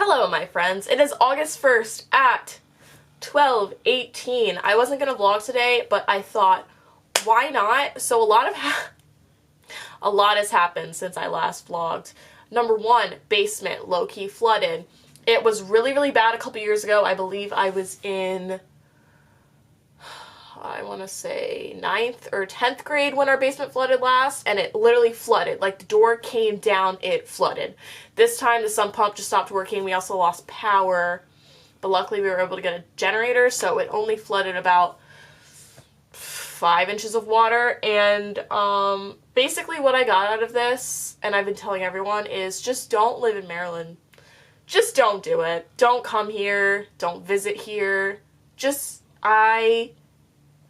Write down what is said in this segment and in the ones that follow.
Hello, my friends. It is August 1st at 12:18. I wasn't going to vlog today, but I thought, why not? So a lot has happened since I last vlogged. Number one, basement low-key flooded. It was really, really bad a couple years ago. I believe I was in, I want to say 9th or 10th grade when our basement flooded last, and it literally flooded. Like, the door came down, it flooded. This time the sump pump just stopped working. We also lost power, but luckily we were able to get a generator, so it only flooded about 5 inches of water. And basically what I got out of this, and I've been telling everyone, is just don't live in Maryland. Just don't do it. Don't come here. Don't visit here. I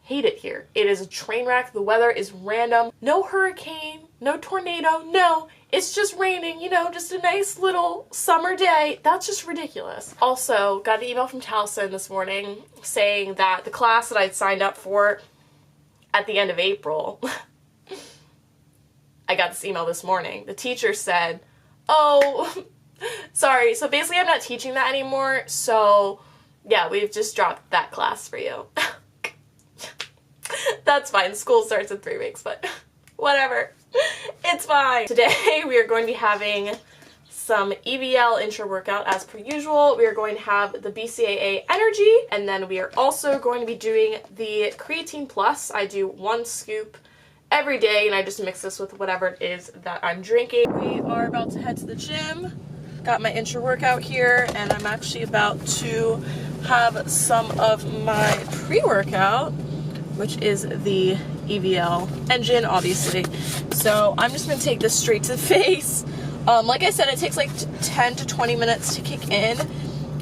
hate it here. It is a train wreck. The weather is random. No hurricane, no tornado, no. It's just raining, you know, just a nice little summer day. That's just ridiculous. Also, got an email from Towson this morning saying that the class that I'd signed up for at the end of April, I got this email this morning. The teacher said, oh, sorry, so basically I'm not teaching that anymore, so yeah, we've just dropped that class for you. That's fine. School starts in 3 weeks, but whatever. It's fine. Today we are going to be having some EVL intra-workout as per usual. We are going to have the BCAA Energy, and then we are also going to be doing the Creatine Plus. I do 1 scoop every day, and I just mix this with whatever it is that I'm drinking. We are about to head to the gym. Got my intra-workout here, and I'm actually about to have some of my pre-workout, which is the EVL Engine, obviously. So I'm just gonna take this straight to the face. Like I said, it takes like 10 to 20 minutes to kick in.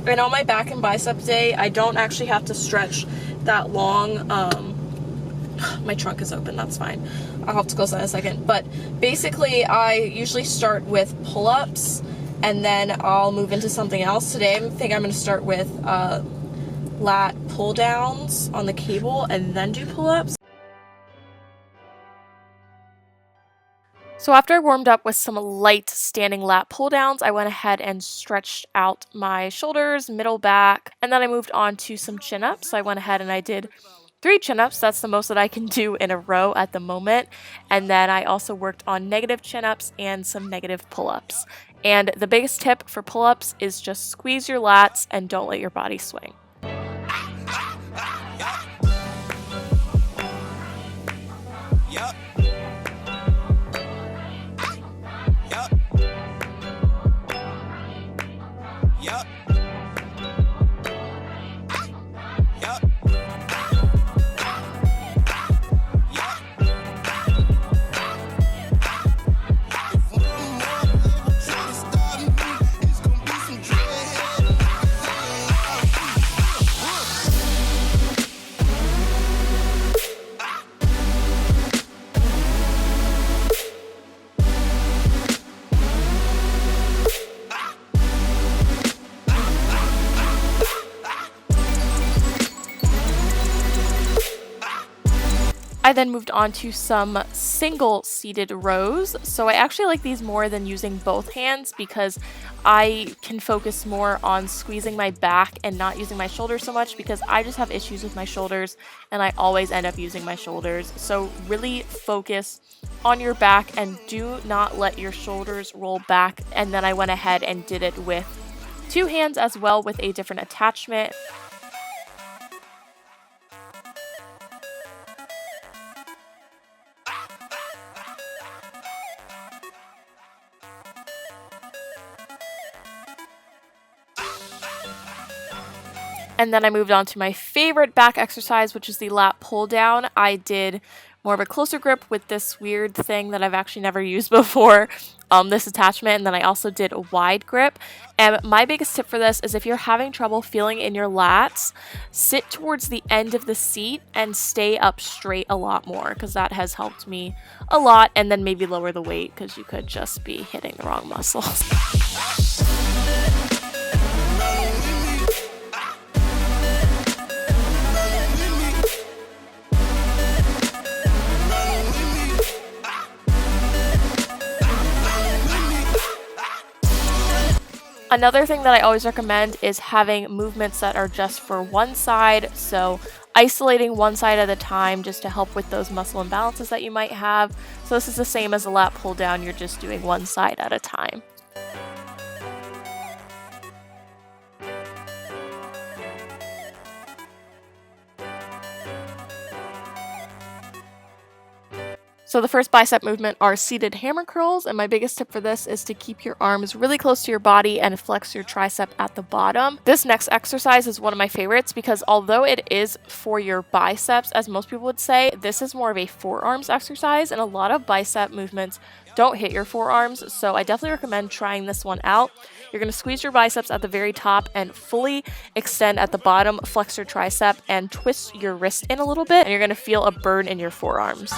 And on my back and bicep day, I don't actually have to stretch that long. My trunk is open, that's fine. I'll have to close that in a second. But basically, I usually start with pull-ups, and then I'll move into something else. Today, I think I'm gonna start with lat pull downs on the cable and then do pull-ups. So after I warmed up with some light standing lat pull downs, I went ahead and stretched out my shoulders, middle back, and then I moved on to some chin-ups. So I went ahead and I did 3 chin-ups. That's the most that I can do in a row at the moment. And then I also worked on negative chin-ups and some negative pull-ups. And the biggest tip for pull-ups is just squeeze your lats and don't let your body swing. I then moved on to some single seated rows. So I actually like these more than using both hands because I can focus more on squeezing my back and not using my shoulders so much, because I just have issues with my shoulders and I always end up using my shoulders. So really focus on your back and do not let your shoulders roll back. And then I went ahead and did it with 2 hands as well with a different attachment. And then I moved on to my favorite back exercise, which is the lat pull down. I did more of a closer grip with this weird thing that I've actually never used before, this attachment, and then I also did a wide grip. And my biggest tip for this is if you're having trouble feeling in your lats, sit towards the end of the seat and stay up straight a lot more, because that has helped me a lot. And then maybe lower the weight, because you could just be hitting the wrong muscles. Another thing that I always recommend is having movements that are just for one side, so isolating one side at a time just to help with those muscle imbalances that you might have. So this is the same as a lat pull down, you're just doing one side at a time. So the first bicep movement are seated hammer curls, and my biggest tip for this is to keep your arms really close to your body and flex your tricep at the bottom. This next exercise is one of my favorites because although it is for your biceps, as most people would say, this is more of a forearms exercise, and a lot of bicep movements don't hit your forearms, so I definitely recommend trying this one out. You're going to squeeze your biceps at the very top and fully extend at the bottom, flex your tricep, and twist your wrist in a little bit, and you're going to feel a burn in your forearms.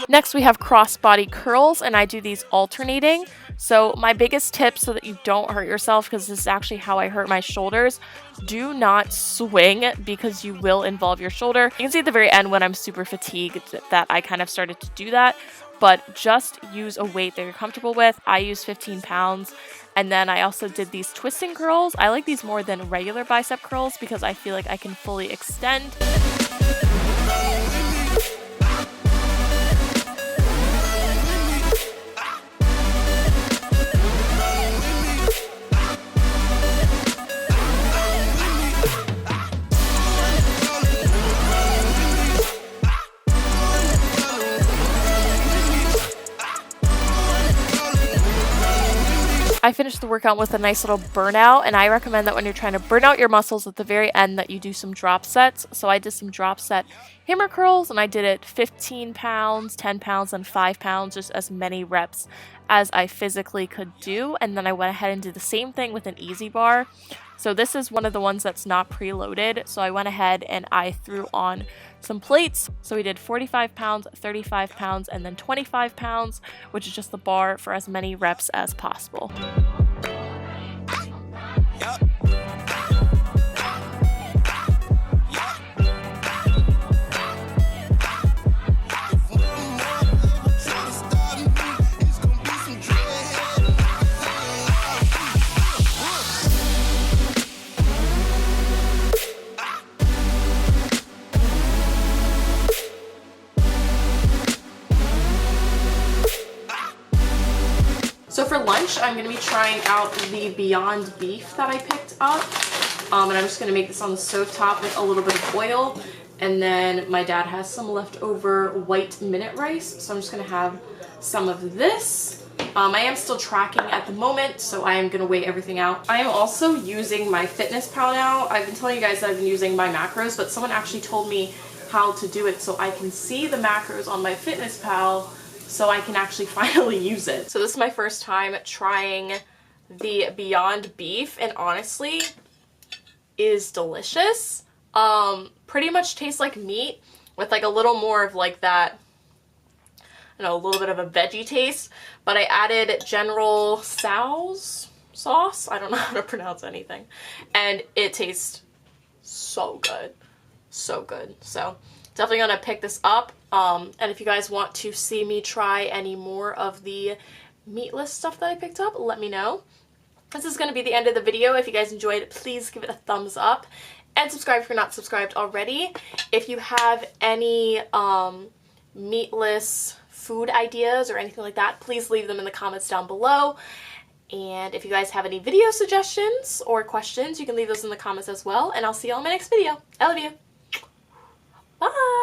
Next, we have crossbody curls, and I do these alternating. So my biggest tip so that you don't hurt yourself, because this is actually how I hurt my shoulders, do not swing because you will involve your shoulder. You can see at the very end when I'm super fatigued that I kind of started to do that, but just use a weight that you're comfortable with. I use 15 pounds. And then I also did these twisting curls. I like these more than regular bicep curls because I feel like I can fully extend. I finished the workout with a nice little burnout, and I recommend that when you're trying to burn out your muscles at the very end that you do some drop sets. So I did some drop set hammer curls, and I did it 15 pounds, 10 pounds, and 5 pounds, just as many reps as I physically could do. And then I went ahead and did the same thing with an easy bar. So this is one of the ones that's not preloaded. So I went ahead and I threw on some plates. So we did 45 pounds, 35 pounds, and then 25 pounds, which is just the bar for as many reps as possible. So for lunch, I'm going to be trying out the Beyond Beef that I picked up. And I'm just going to make this on the stove top with a little bit of oil. And then my dad has some leftover white minute rice, so I'm just going to have some of this. I am still tracking at the moment, so I am going to weigh everything out. I am also using my FitnessPal now. I've been telling you guys that I've been using my macros, but someone actually told me how to do it so I can see the macros on my FitnessPal so I can actually finally use it. So this is my first time trying the Beyond Beef, and honestly, is delicious. Pretty much tastes like meat with like a little more of like that, I don't know, a little bit of a veggie taste, but I added General Tso's sauce. I don't know how to pronounce anything. And it tastes so good. So good. So definitely gonna pick this up. And if you guys want to see me try any more of the meatless stuff that I picked up, let me know. This is going to be the end of the video. If you guys enjoyed it, please give it a thumbs up and subscribe if you're not subscribed already. If you have any meatless food ideas or anything like that, please leave them in the comments down below. And if you guys have any video suggestions or questions, you can leave those in the comments as well. And I'll see you all in my next video. I love you. Bye!